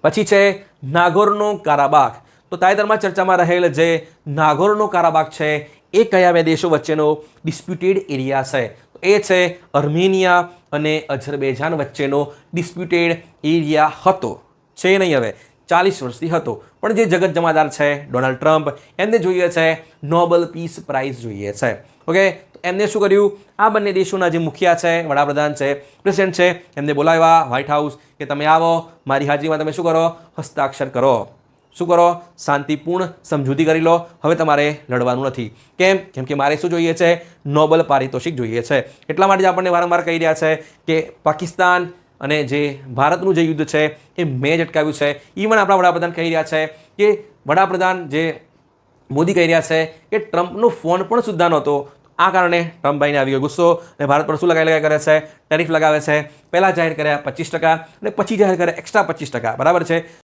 પછી છે નાગોર્નો કારાબાખ. તો તાજેતરમાં ચર્ચામાં રહેલ જે નાગોર્નો કારાબાખ છે એ કયા બે દેશો વચ્ચેનો ડિસ્પ્યુટેડ એરિયા છે? તો એ છે અર્મેનિયા અને અઝરબૈજાન વચ્ચેનો ડિસ્પ્યુટેડ એરિયા હતો. છે નહીં, હવે 40 વર્ષથી હતો. પણ જે જગત જમાદાર છે ડોનાલ્ડ ટ્રમ્પ, એમને જોઈએ છે નોબેલ પીસ પ્રાઇઝ જોઈએ છે. ઓકે, તો એમને શું કર્યું? આ બંને દેશોના જે મુખિયા છે, વડાપ્રધાન છે, પ્રેસિડેન્ટ છે, એમને બોલાવ્યા વ્હાઇટ હાઉસ કે તમે આવો, મારી હાજરીમાં તમે શું કરો? હસ્તાક્ષર કરો. શું કરો? શાંતિપૂર્ણ સમજૂતી કરી લો. હવે તમારે લડવાનું નથી. કેમ? કેમ કે મારે શું જોઈએ છે? નોબેલ પારિતોષિક જોઈએ છે. એટલા માટે જ આપણને વારંવાર કહી રહ્યા છે કે પાકિસ્તાન અને જે ભારતનું જે યુદ્ધ છે એ મેં જ અટકાવ્યું છે. ઇવન આપણા વડાપ્રધાન કહી રહ્યા છે કે વડાપ્રધાન જે મોદી કહી રહ્યા છે કે ટ્રમ્પનો ફોન પણ સુદ્ધા નહોતો. આ કારણે ટ્રમ્પભાઈને આવી ગયો ગુસ્સો અને ભારત પર શું લગાવી કરે છે? ટેરિફ લગાવે છે. પહેલાં જાહેર કર્યા 25% અને પછી જાહેર કર્યા એક્સ્ટ્રા 25%. બરાબર છે.